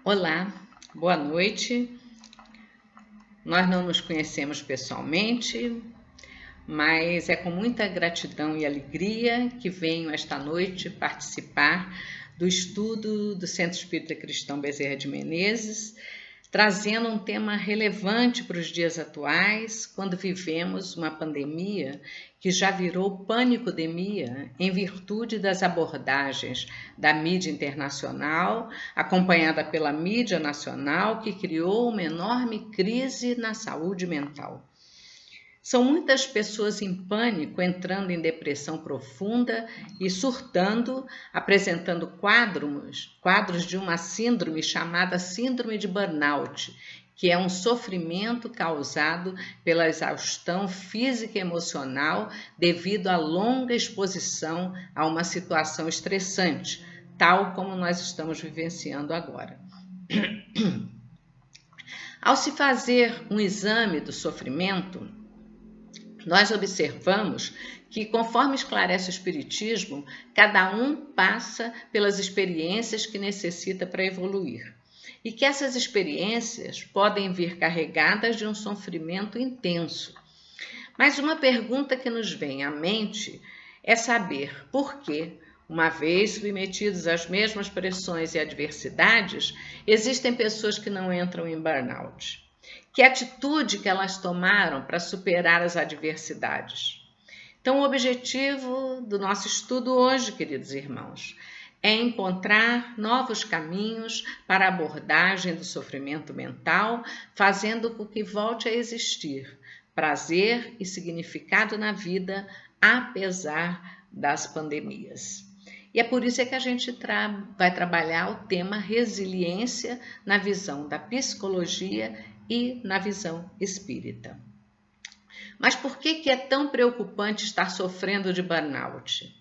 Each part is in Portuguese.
Olá, boa noite. Nós não nos conhecemos pessoalmente, mas é com muita gratidão e alegria que venho esta noite participar do estudo do Centro Espírita Cristão Bezerra de Menezes, trazendo um tema relevante para os dias atuais, quando vivemos uma pandemia que já virou panicodemia em virtude das abordagens da mídia internacional, acompanhada pela mídia nacional, que criou uma enorme crise na saúde mental. São muitas pessoas em pânico, entrando em depressão profunda e surtando, apresentando quadros de uma síndrome chamada síndrome de burnout, que é um sofrimento causado pela exaustão física e emocional devido à longa exposição a uma situação estressante, tal como nós estamos vivenciando agora. Ao se fazer um exame do sofrimento, nós observamos que, conforme esclarece o Espiritismo, cada um passa pelas experiências que necessita para evoluir. E que essas experiências podem vir carregadas de um sofrimento intenso. Mas uma pergunta que nos vem à mente é saber por que, uma vez submetidos às mesmas pressões e adversidades, existem pessoas que não entram em burnout. Que atitude que elas tomaram para superar as adversidades? Então, o objetivo do nosso estudo hoje, queridos irmãos, é encontrar novos caminhos para a abordagem do sofrimento mental, fazendo com que volte a existir prazer e significado na vida, apesar das pandemias. E é por isso que a gente vai trabalhar o tema resiliência na visão da psicologia e na visão espírita. Mas por que é tão preocupante estar sofrendo de burnout?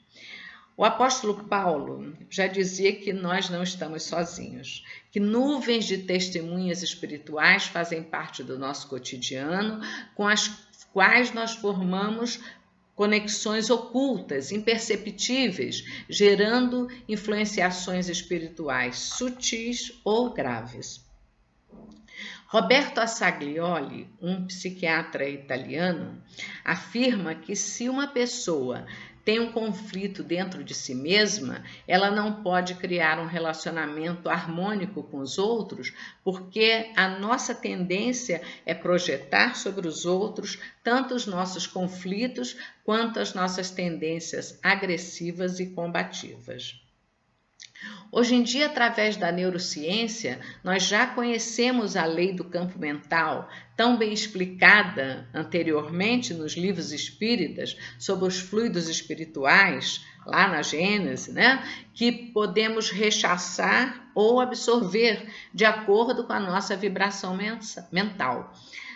O apóstolo Paulo já dizia que nós não estamos sozinhos, que nuvens de testemunhas espirituais fazem parte do nosso cotidiano, com as quais nós formamos conexões ocultas, imperceptíveis, gerando influenciações espirituais sutis ou graves. Roberto Assaglioli, um psiquiatra italiano, afirma que se uma pessoa tem um conflito dentro de si mesma, ela não pode criar um relacionamento harmônico com os outros, porque a nossa tendência é projetar sobre os outros tanto os nossos conflitos quanto as nossas tendências agressivas e combativas. Hoje em dia, através da neurociência, nós já conhecemos a lei do campo mental, tão bem explicada anteriormente nos livros espíritas sobre os fluidos espirituais, lá na Gênese, né? Que podemos rechaçar ou absorver de acordo com a nossa vibração mental.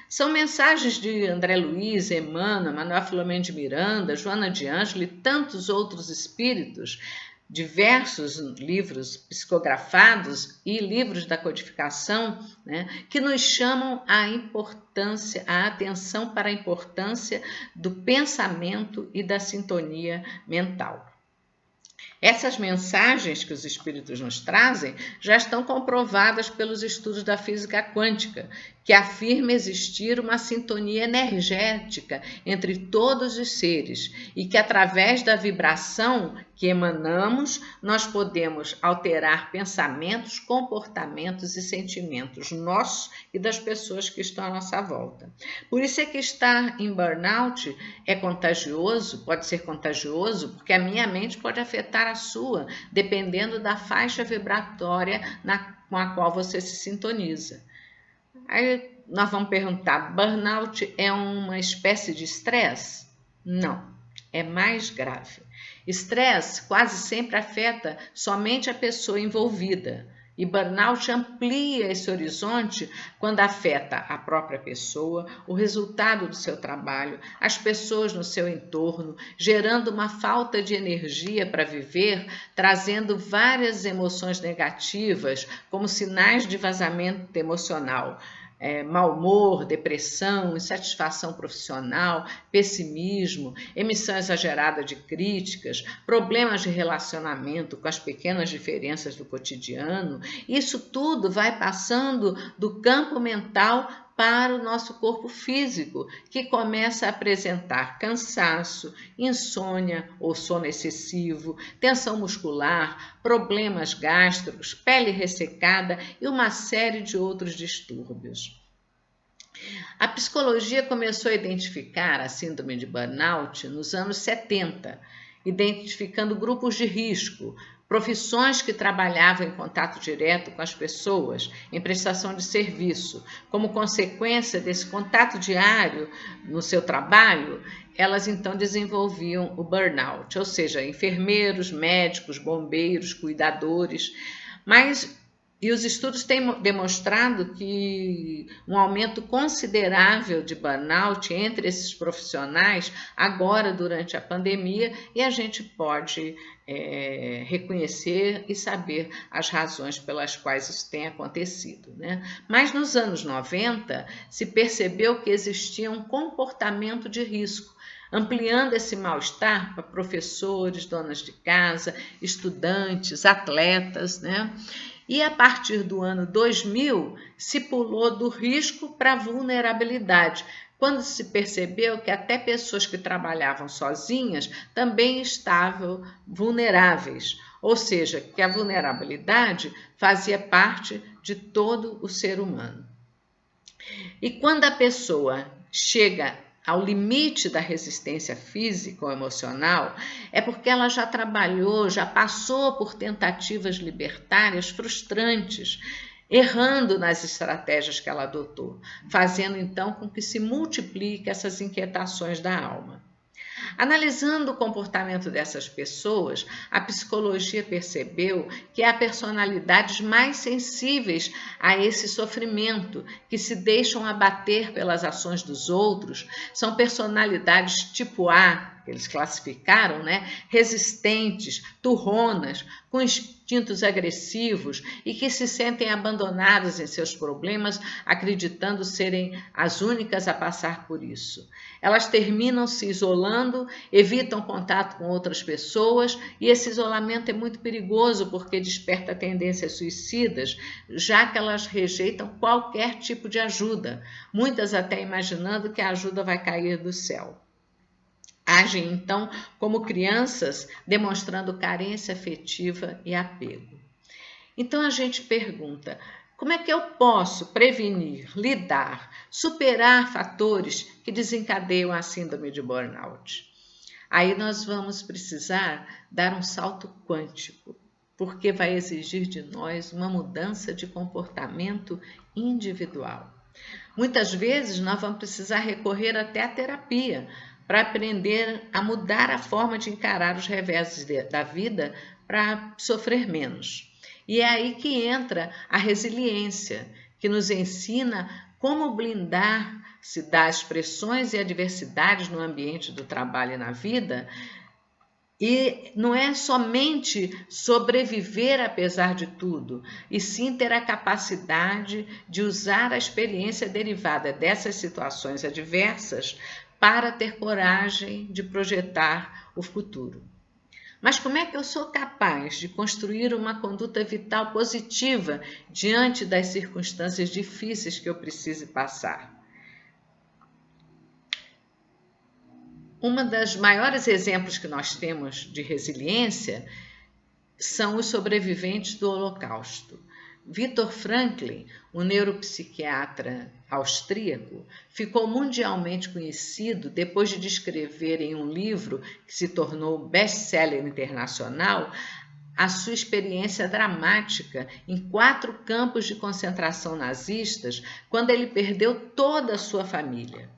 São mensagens de André Luiz, Emmanuel, Manuel Filomeno de Miranda, Joana de Ângelo e tantos outros espíritos, diversos livros psicografados e livros da codificação, né, que nos chamam a atenção para a importância do pensamento e da sintonia mental. Essas mensagens que os espíritos nos trazem já estão comprovadas pelos estudos da física quântica, que afirma existir uma sintonia energética entre todos os seres e que através da vibração que emanamos, nós podemos alterar pensamentos, comportamentos e sentimentos nossos e das pessoas que estão à nossa volta. Por isso é que estar em burnout é contagioso, pode ser contagioso, porque a minha mente pode afetar a sua, dependendo da faixa vibratória com a qual você se sintoniza. Aí nós vamos perguntar, burnout é uma espécie de estresse? Não, é mais grave. Estresse quase sempre afeta somente a pessoa envolvida. E burnout amplia esse horizonte quando afeta a própria pessoa, o resultado do seu trabalho, as pessoas no seu entorno, gerando uma falta de energia para viver, trazendo várias emoções negativas como sinais de vazamento emocional. mau humor, depressão, insatisfação profissional, pessimismo, emissão exagerada de críticas, problemas de relacionamento com as pequenas diferenças do cotidiano. Isso tudo vai passando do campo mental para o nosso corpo físico, que começa a apresentar cansaço, insônia ou sono excessivo, tensão muscular, problemas gástricos, pele ressecada e uma série de outros distúrbios. A psicologia começou a identificar a síndrome de burnout nos anos 70, identificando grupos de risco, profissões que trabalhavam em contato direto com as pessoas, em prestação de serviço. Como consequência desse contato diário no seu trabalho, elas então desenvolviam o burnout, ou seja, enfermeiros, médicos, bombeiros, cuidadores, e os estudos têm demonstrado que um aumento considerável de burnout entre esses profissionais agora durante a pandemia, e a gente pode reconhecer e saber as razões pelas quais isso tem acontecido, né? Mas nos anos 90 se percebeu que existia um comportamento de risco, ampliando esse mal-estar para professores, donas de casa, estudantes, atletas, né? E a partir do ano 2000, se pulou do risco para a vulnerabilidade, quando se percebeu que até pessoas que trabalhavam sozinhas também estavam vulneráveis, ou seja, que a vulnerabilidade fazia parte de todo o ser humano. E quando a pessoa chega ao limite da resistência física ou emocional, é porque ela já trabalhou, já passou por tentativas libertárias frustrantes, errando nas estratégias que ela adotou, fazendo então com que se multipliquem essas inquietações da alma. Analisando o comportamento dessas pessoas, a psicologia percebeu que há personalidades mais sensíveis a esse sofrimento, que se deixam abater pelas ações dos outros, são personalidades tipo A, que eles classificaram, né? Resistentes, turronas, com instintos agressivos e que se sentem abandonadas em seus problemas, acreditando serem as únicas a passar por isso. Elas terminam se isolando, evitam contato com outras pessoas, e esse isolamento é muito perigoso porque desperta tendências suicidas, já que elas rejeitam qualquer tipo de ajuda, muitas até imaginando que a ajuda vai cair do céu. Agem, então, como crianças, demonstrando carência afetiva e apego. Então, a gente pergunta, como é que eu posso prevenir, lidar, superar fatores que desencadeiam a síndrome de burnout? Aí nós vamos precisar dar um salto quântico, porque vai exigir de nós uma mudança de comportamento individual. Muitas vezes nós vamos precisar recorrer até à terapia, para aprender a mudar a forma de encarar os reveses da vida para sofrer menos. E é aí que entra a resiliência, que nos ensina como blindar-se das pressões e adversidades no ambiente do trabalho e na vida. E não é somente sobreviver apesar de tudo, e sim ter a capacidade de usar a experiência derivada dessas situações adversas para ter coragem de projetar o futuro. Mas como é que eu sou capaz de construir uma conduta vital positiva diante das circunstâncias difíceis que eu precise passar? Um dos maiores exemplos que nós temos de resiliência são os sobreviventes do Holocausto. Viktor Frankl, um neuropsiquiatra austríaco, ficou mundialmente conhecido depois de descrever em um livro que se tornou best-seller internacional a sua experiência dramática em 4 campos de concentração nazistas, quando ele perdeu toda a sua família.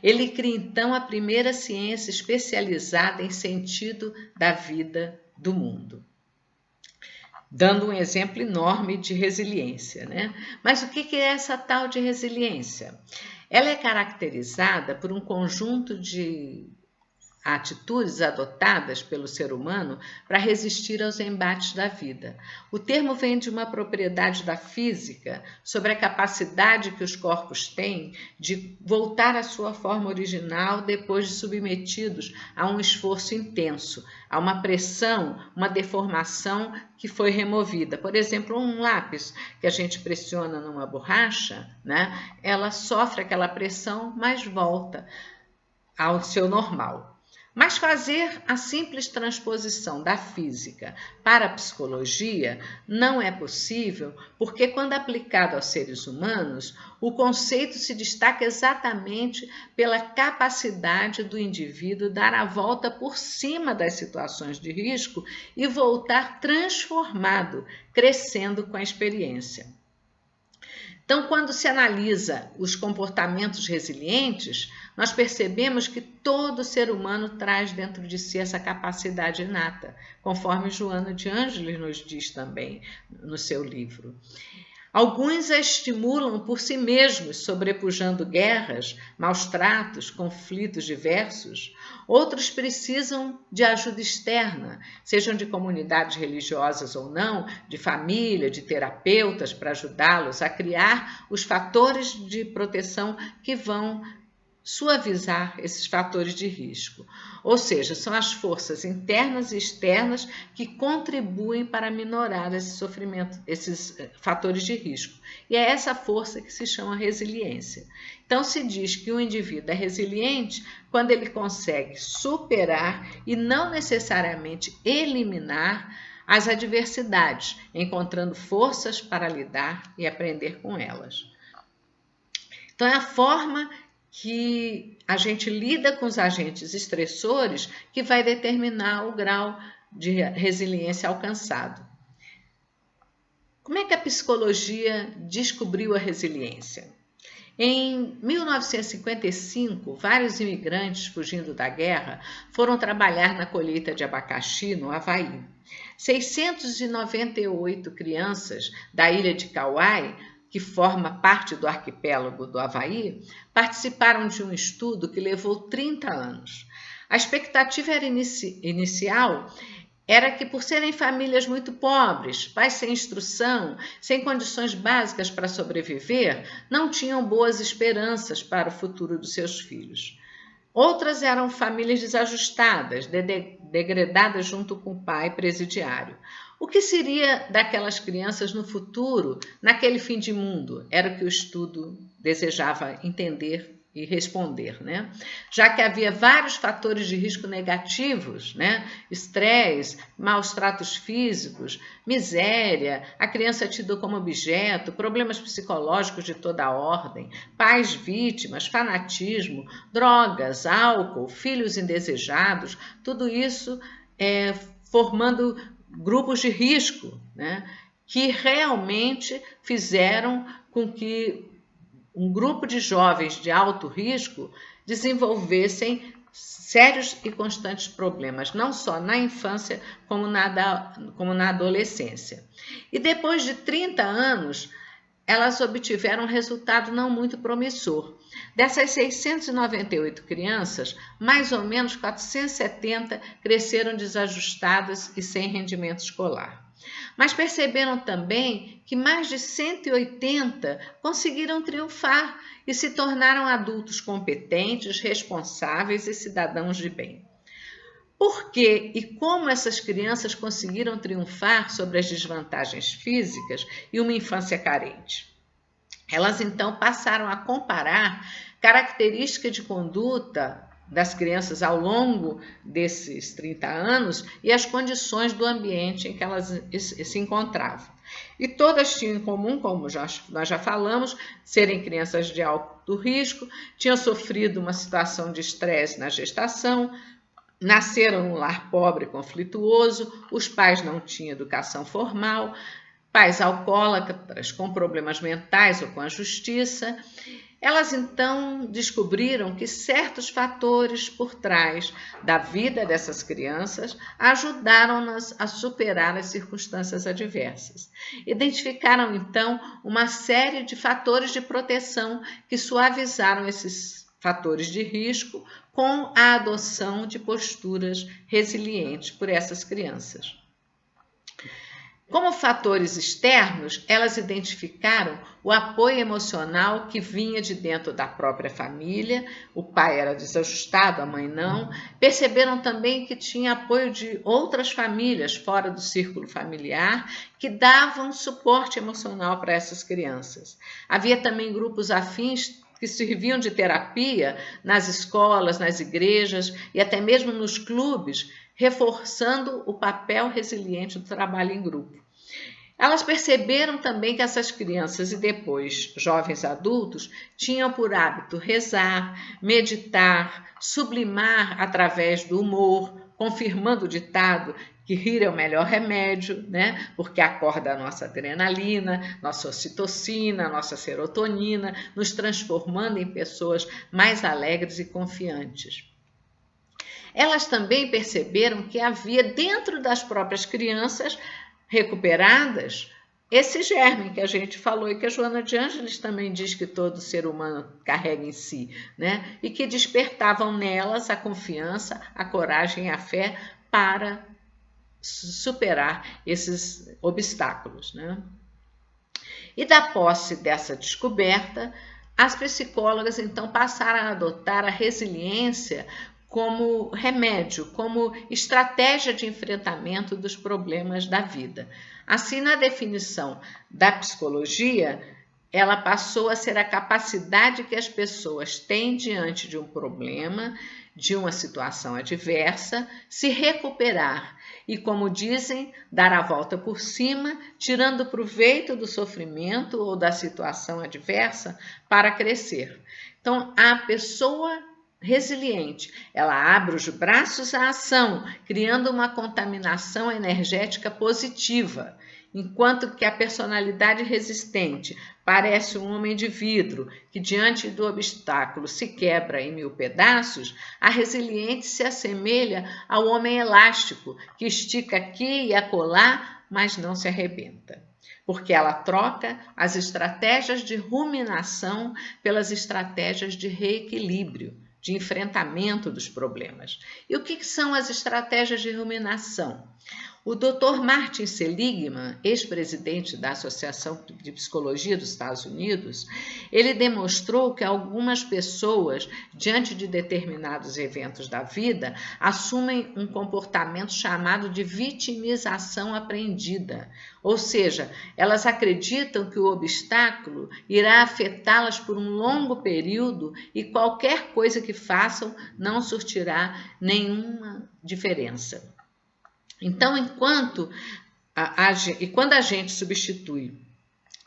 Ele cria então a primeira ciência especializada em sentido da vida do mundo, dando um exemplo enorme de resiliência, né? Mas o que é essa tal de resiliência? Ela é caracterizada por um conjunto de atitudes adotadas pelo ser humano para resistir aos embates da vida. O termo vem de uma propriedade da física sobre a capacidade que os corpos têm de voltar à sua forma original depois de submetidos a um esforço intenso, a uma pressão, uma deformação que foi removida. Por exemplo, um lápis que a gente pressiona numa borracha, né, ela sofre aquela pressão, mas volta ao seu normal. Mas fazer a simples transposição da física para a psicologia não é possível, porque quando aplicado aos seres humanos, o conceito se destaca exatamente pela capacidade do indivíduo dar a volta por cima das situações de risco e voltar transformado, crescendo com a experiência. Então, quando se analisa os comportamentos resilientes, nós percebemos que todo ser humano traz dentro de si essa capacidade inata, conforme Joana de Ângeles nos diz também no seu livro. Alguns a estimulam por si mesmos, sobrepujando guerras, maus tratos, conflitos diversos. Outros precisam de ajuda externa, sejam de comunidades religiosas ou não, de família, de terapeutas, para ajudá-los a criar os fatores de proteção que vão suavizar esses fatores de risco. Ou seja, são as forças internas e externas que contribuem para minorar esse sofrimento, esses fatores de risco. E é essa força que se chama resiliência. Então se diz que o indivíduo é resiliente quando ele consegue superar e não necessariamente eliminar as adversidades, encontrando forças para lidar e aprender com elas. Então é a forma que a gente lida com os agentes estressores que vai determinar o grau de resiliência alcançado. Como é que a psicologia descobriu a resiliência? Em 1955, vários imigrantes fugindo da guerra foram trabalhar na colheita de abacaxi no Havaí. 698 crianças da ilha de Kauai, que forma parte do arquipélago do Havaí, participaram de um estudo que levou 30 anos. A expectativa inicial era que, por serem famílias muito pobres, pais sem instrução, sem condições básicas para sobreviver, não tinham boas esperanças para o futuro dos seus filhos. Outras eram famílias desajustadas, degredadas junto com o pai presidiário. O que seria daquelas crianças no futuro, naquele fim de mundo? Era o que o estudo desejava entender e responder, né? Já que havia vários fatores de risco negativos, né? Estresse, maus tratos físicos, miséria, a criança tida como objeto, problemas psicológicos de toda a ordem, pais vítimas, fanatismo, drogas, álcool, filhos indesejados, tudo isso formando grupos de risco, né, que realmente fizeram com que um grupo de jovens de alto risco desenvolvessem sérios e constantes problemas, não só na infância como na adolescência. E depois de 30 anos, elas obtiveram um resultado não muito promissor. Dessas 698 crianças, mais ou menos 470 cresceram desajustadas e sem rendimento escolar. Mas perceberam também que mais de 180 conseguiram triunfar e se tornaram adultos competentes, responsáveis e cidadãos de bem. Por que e como essas crianças conseguiram triunfar sobre as desvantagens físicas e uma infância carente? Elas então passaram a comparar características de conduta das crianças ao longo desses 30 anos e as condições do ambiente em que elas se encontravam. E todas tinham em comum, como nós já falamos, serem crianças de alto risco, tinham sofrido uma situação de estresse na gestação, nasceram num lar pobre e conflituoso, os pais não tinham educação formal, pais alcoólatras com problemas mentais ou com a justiça. Elas então descobriram que certos fatores por trás da vida dessas crianças ajudaram-nas a superar as circunstâncias adversas. Identificaram então uma série de fatores de proteção que suavizaram esses fatores de risco com a adoção de posturas resilientes por essas crianças. Como fatores externos, elas identificaram o apoio emocional que vinha de dentro da própria família. O pai era desajustado, a mãe não. Perceberam também que tinha apoio de outras famílias fora do círculo familiar que davam suporte emocional para essas crianças. Havia também grupos afins que serviam de terapia nas escolas, nas igrejas e até mesmo nos clubes, reforçando o papel resiliente do trabalho em grupo. Elas perceberam também que essas crianças e depois jovens adultos tinham por hábito rezar, meditar, sublimar através do humor, confirmando o ditado que rir é o melhor remédio, né? Porque acorda a nossa adrenalina, nossa ocitocina, nossa serotonina, nos transformando em pessoas mais alegres e confiantes. Elas também perceberam que havia dentro das próprias crianças recuperadas esse germe que a gente falou e que a Joana de Ângeles também diz que todo ser humano carrega em si, né? E que despertavam nelas a confiança, a coragem e a fé para superar esses obstáculos, né? E da posse dessa descoberta, as psicólogas então passaram a adotar a resiliência como remédio, como estratégia de enfrentamento dos problemas da vida. Assim, na definição da psicologia, ela passou a ser a capacidade que as pessoas têm diante de um problema, de uma situação adversa, se recuperar e, como dizem, dar a volta por cima, tirando proveito do sofrimento ou da situação adversa para crescer. Então, a pessoa resiliente, ela abre os braços à ação, criando uma contaminação energética positiva, enquanto que a personalidade resistente parece um homem de vidro que diante do obstáculo se quebra em 1000 pedaços, a resiliente se assemelha ao homem elástico que estica aqui e acolá, mas não se arrebenta. Porque ela troca as estratégias de ruminação pelas estratégias de reequilíbrio, de enfrentamento dos problemas. E o que são as estratégias de ruminação? O Dr. Martin Seligman, ex-presidente da Associação de Psicologia dos Estados Unidos, ele demonstrou que algumas pessoas, diante de determinados eventos da vida, assumem um comportamento chamado de vitimização aprendida. Ou seja, elas acreditam que o obstáculo irá afetá-las por um longo período e qualquer coisa que façam não surtirá nenhuma diferença. Então, quando a gente substitui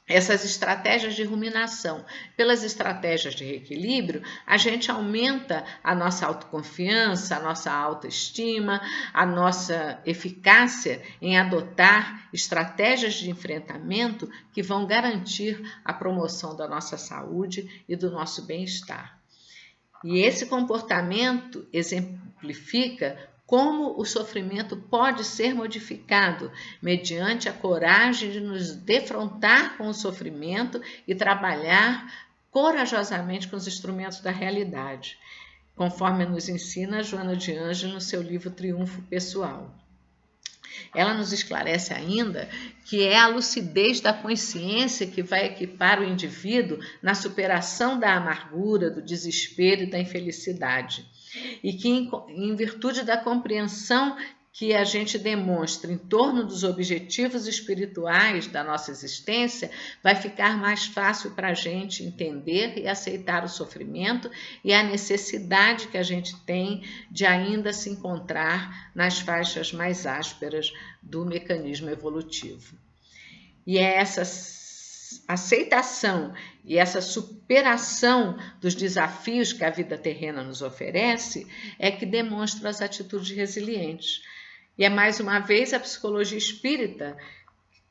essas estratégias de ruminação pelas estratégias de reequilíbrio, a gente aumenta a nossa autoconfiança, a nossa autoestima, a nossa eficácia em adotar estratégias de enfrentamento que vão garantir a promoção da nossa saúde e do nosso bem-estar. E esse comportamento exemplifica como o sofrimento pode ser modificado mediante a coragem de nos defrontar com o sofrimento e trabalhar corajosamente com os instrumentos da realidade, conforme nos ensina Joana de Ângeles no seu livro Triunfo Pessoal. Ela nos esclarece ainda que é a lucidez da consciência que vai equipar o indivíduo na superação da amargura, do desespero e da infelicidade. E que, em virtude da compreensão que a gente demonstra em torno dos objetivos espirituais da nossa existência, vai ficar mais fácil para a gente entender e aceitar o sofrimento e a necessidade que a gente tem de ainda se encontrar nas faixas mais ásperas do mecanismo evolutivo. E é essa aceitação e essa superação dos desafios que a vida terrena nos oferece é que demonstra as atitudes resilientes. E é mais uma vez a psicologia espírita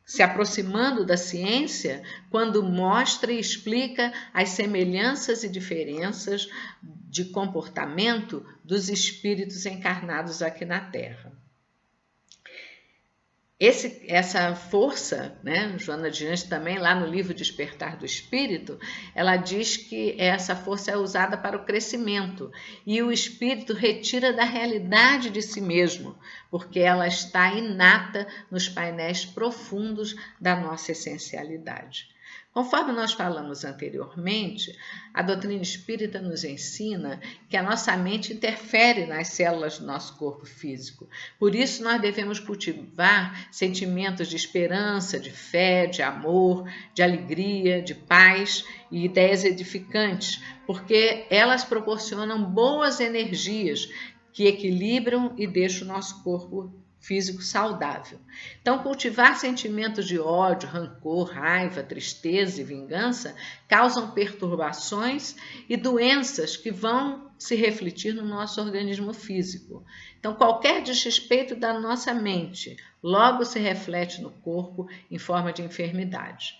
se aproximando da ciência quando mostra e explica as semelhanças e diferenças de comportamento dos espíritos encarnados aqui na Terra. Essa força, né, Joana de Anjos também lá no livro Despertar do Espírito, ela diz que essa força é usada para o crescimento e o espírito retira da realidade de si mesmo, porque ela está inata nos painéis profundos da nossa essencialidade. Conforme nós falamos anteriormente, a doutrina espírita nos ensina que a nossa mente interfere nas células do nosso corpo físico. Por isso, nós devemos cultivar sentimentos de esperança, de fé, de amor, de alegria, de paz e ideias edificantes, porque elas proporcionam boas energias que equilibram e deixam o nosso corpo físico saudável. Então, cultivar sentimentos de ódio, rancor, raiva, tristeza e vingança causam perturbações e doenças que vão se refletir no nosso organismo físico. Então, qualquer desrespeito da nossa mente logo se reflete no corpo em forma de enfermidade.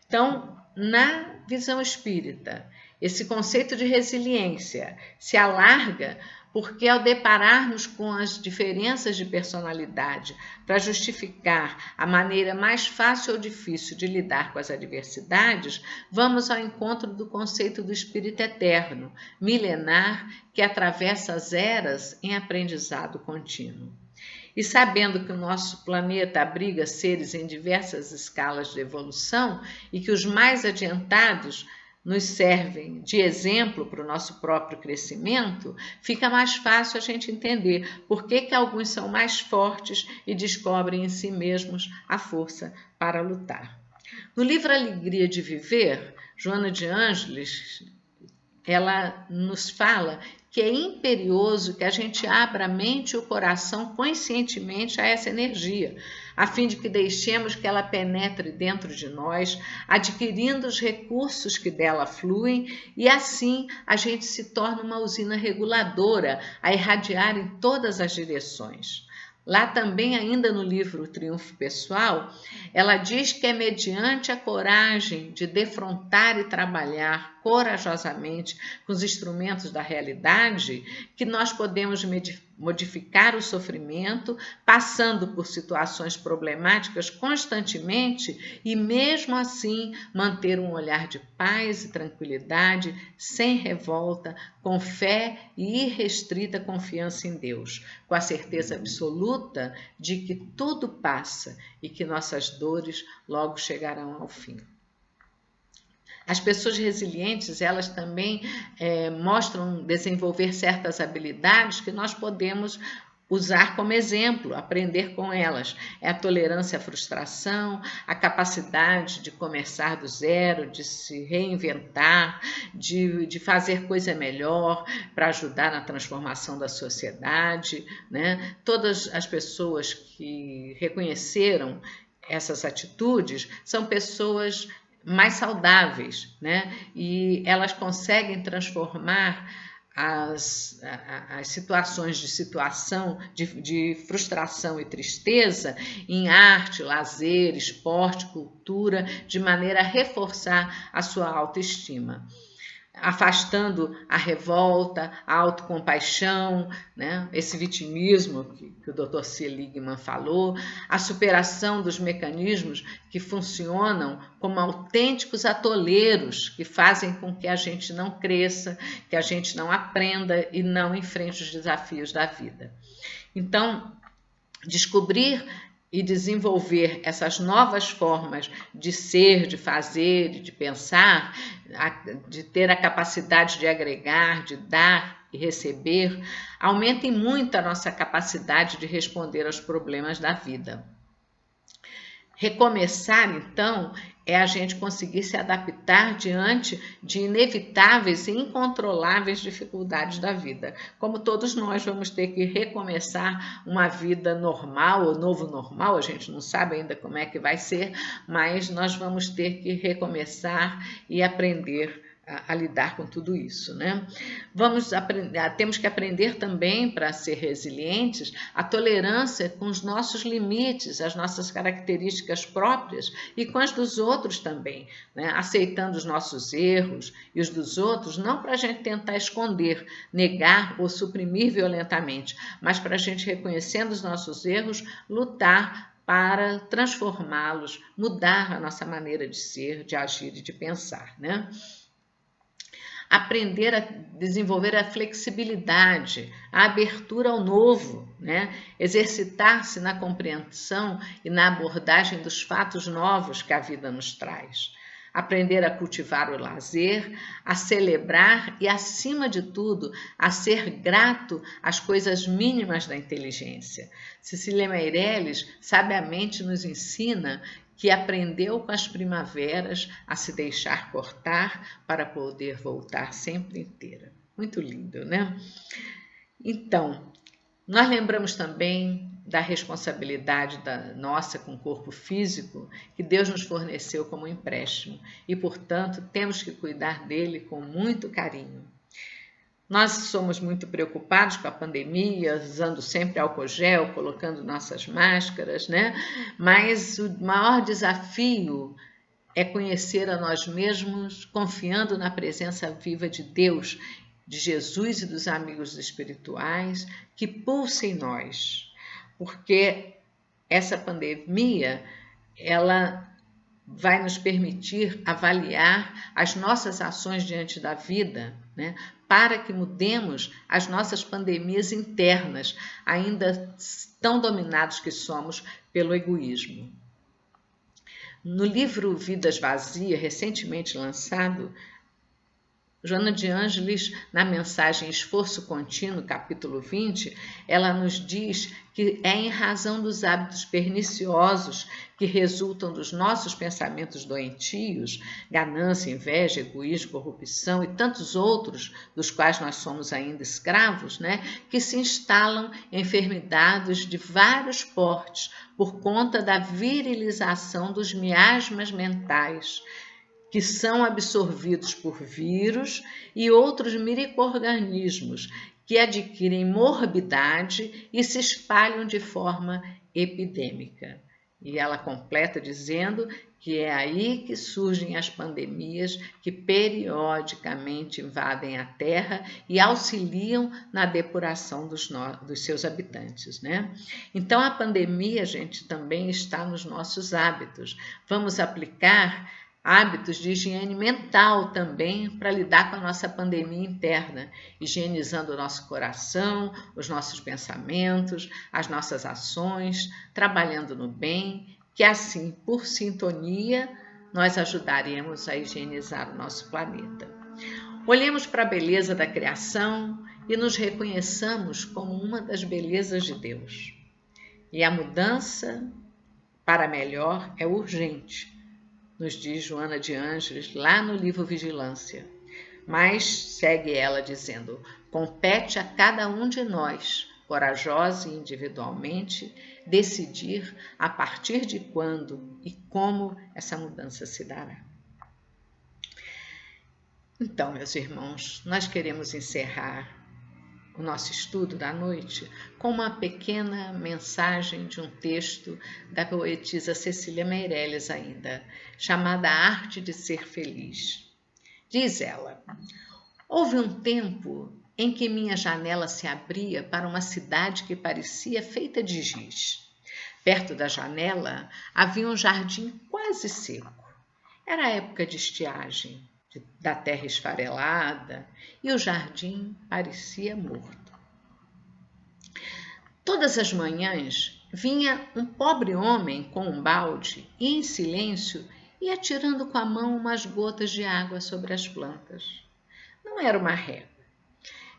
Então, na visão espírita, esse conceito de resiliência se alarga porque ao depararmos com as diferenças de personalidade para justificar a maneira mais fácil ou difícil de lidar com as adversidades, vamos ao encontro do conceito do espírito eterno, milenar, que atravessa as eras em aprendizado contínuo. E sabendo que o nosso planeta abriga seres em diversas escalas de evolução e que os mais adiantados nos servem de exemplo para o nosso próprio crescimento, fica mais fácil a gente entender por que alguns são mais fortes e descobrem em si mesmos a força para lutar. No livro Alegria de Viver, Joana de Ângeles, ela nos fala que é imperioso que a gente abra a mente e o coração conscientemente a essa energia, a fim de que deixemos que ela penetre dentro de nós, adquirindo os recursos que dela fluem, e assim a gente se torna uma usina reguladora a irradiar em todas as direções. Lá também, ainda no livro Triunfo Pessoal, ela diz que é mediante a coragem de defrontar e trabalhar corajosamente com os instrumentos da realidade que nós podemos modificar o sofrimento, passando por situações problemáticas constantemente e, mesmo assim, manter um olhar de paz e tranquilidade, sem revolta, com fé e irrestrita confiança em Deus, com a certeza absoluta de que tudo passa e que nossas dores logo chegarão ao fim. As pessoas resilientes, elas também mostram desenvolver certas habilidades que nós podemos usar como exemplo, aprender com elas. É a tolerância à frustração, a capacidade de começar do zero, de se reinventar, de fazer coisa melhor para ajudar na transformação da sociedade, né? Todas as pessoas que reconheceram essas atitudes são pessoas mais saudáveis, né? E elas conseguem transformar as situações de frustração e tristeza em arte, lazer, esporte, cultura, de maneira a reforçar a sua autoestima, afastando a revolta, a autocompaixão, né? Esse vitimismo que o Dr. Seligman falou, a superação dos mecanismos que funcionam como autênticos atoleiros que fazem com que a gente não cresça, que a gente não aprenda e não enfrente os desafios da vida. Então, descobrir e desenvolver essas novas formas de ser, de fazer e de pensar, de ter a capacidade de agregar, de dar e receber, aumentem muito a nossa capacidade de responder aos problemas da vida. Recomeçar, então, é a gente conseguir se adaptar diante de inevitáveis e incontroláveis dificuldades da vida. Como todos nós vamos ter que recomeçar uma vida normal ou novo normal, a gente não sabe ainda como é que vai ser, mas nós vamos ter que recomeçar e aprender a lidar com tudo isso, né? Temos que aprender também, para ser resilientes, a tolerância com os nossos limites, as nossas características próprias e com as dos outros também, né? Aceitando os nossos erros e os dos outros, não para a gente tentar esconder, negar ou suprimir violentamente, mas para a gente, reconhecendo os nossos erros, lutar para transformá-los, mudar a nossa maneira de ser, de agir e de pensar, né? Aprender a desenvolver a flexibilidade, a abertura ao novo, né? Exercitar-se na compreensão e na abordagem dos fatos novos que a vida nos traz. Aprender a cultivar o lazer, a celebrar e, acima de tudo, a ser grato às coisas mínimas da inteligência. Cecília Meirelles sabiamente nos ensina que aprendeu com as primaveras a se deixar cortar para poder voltar sempre inteira. Muito lindo, né? Então, nós lembramos também da responsabilidade nossa com o corpo físico que Deus nos forneceu como empréstimo e, portanto, temos que cuidar dele com muito carinho. Nós somos muito preocupados com a pandemia, usando sempre álcool gel, colocando nossas máscaras, né? Mas o maior desafio é conhecer a nós mesmos, confiando na presença viva de Deus, de Jesus e dos amigos espirituais que pulsa em nós. Porque essa pandemia, ela vai nos permitir avaliar as nossas ações diante da vida, né? Para que mudemos as nossas pandemias internas, ainda tão dominados que somos pelo egoísmo. No livro Vidas Vazias, recentemente lançado, Joana de Ângeles, na mensagem Esforço Contínuo, capítulo 20, ela nos diz que é em razão dos hábitos perniciosos que resultam dos nossos pensamentos doentios, ganância, inveja, egoísmo, corrupção e tantos outros dos quais nós somos ainda escravos, né, que se instalam enfermidades de vários portes por conta da virilização dos miasmas mentais, que são absorvidos por vírus e outros micro-organismos que adquirem morbidade e se espalham de forma epidêmica. E ela completa dizendo que é aí que surgem as pandemias que periodicamente invadem a Terra e auxiliam na depuração dos seus habitantes, né? Então a pandemia, gente, também está nos nossos hábitos. Vamos aplicar hábitos de higiene mental também para lidar com a nossa pandemia interna, higienizando o nosso coração, os nossos pensamentos, as nossas ações, trabalhando no bem, que assim, por sintonia, nós ajudaremos a higienizar o nosso planeta. Olhemos para a beleza da criação e nos reconheçamos como uma das belezas de Deus. E a mudança para melhor é urgente, nos diz Joana de Ângeles lá no livro Vigilância. Mas segue ela dizendo: compete a cada um de nós, corajosa e individualmente, decidir a partir de quando e como essa mudança se dará. Então, meus irmãos, nós queremos encerrar o nosso estudo da noite com uma pequena mensagem de um texto da poetisa Cecília Meirelles ainda, chamada Arte de Ser Feliz. Diz ela: houve um tempo em que minha janela se abria para uma cidade que parecia feita de giz. Perto da janela havia um jardim quase seco. Era a época de estiagem, da terra esfarelada, e o jardim parecia morto. Todas as manhãs vinha um pobre homem com um balde e, em silêncio, ia tirando com a mão umas gotas de água sobre as plantas. Não era uma régua,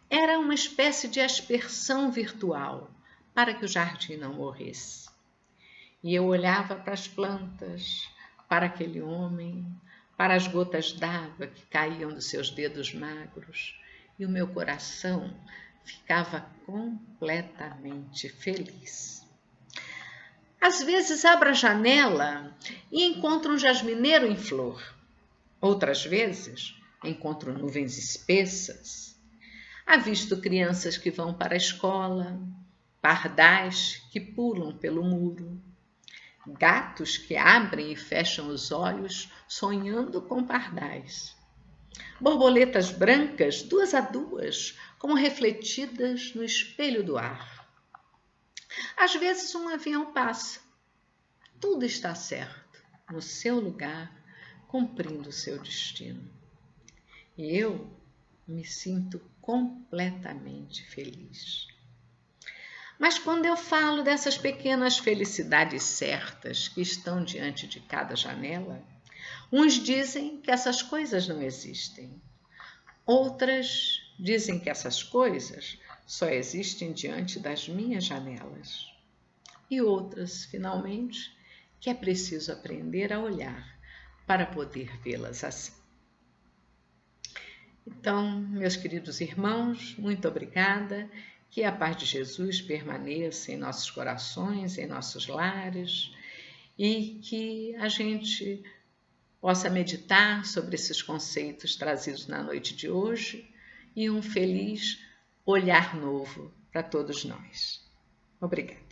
era uma espécie de aspersão virtual para que o jardim não morresse. E eu olhava para as plantas, para aquele homem, para as gotas d'água que caíam dos seus dedos magros, e o meu coração ficava completamente feliz. Às vezes abro a janela e encontro um jasmineiro em flor. Outras vezes encontro nuvens espessas. Avisto crianças que vão para a escola, pardais que pulam pelo muro, gatos que abrem e fecham os olhos sonhando com pardais. Borboletas brancas, 2 a 2, como refletidas no espelho do ar. Às vezes um avião passa tudo está certo, no seu lugar, cumprindo o seu destino. E eu me sinto completamente feliz. Mas quando eu falo dessas pequenas felicidades certas que estão diante de cada janela, uns dizem que essas coisas não existem. Outras dizem que essas coisas só existem diante das minhas janelas. E outras, finalmente, que é preciso aprender a olhar para poder vê-las assim. Então, meus queridos irmãos, muito obrigada. Que a paz de Jesus permaneça em nossos corações, em nossos lares, e que a gente possa meditar sobre esses conceitos trazidos na noite de hoje e um feliz olhar novo para todos nós. Obrigada.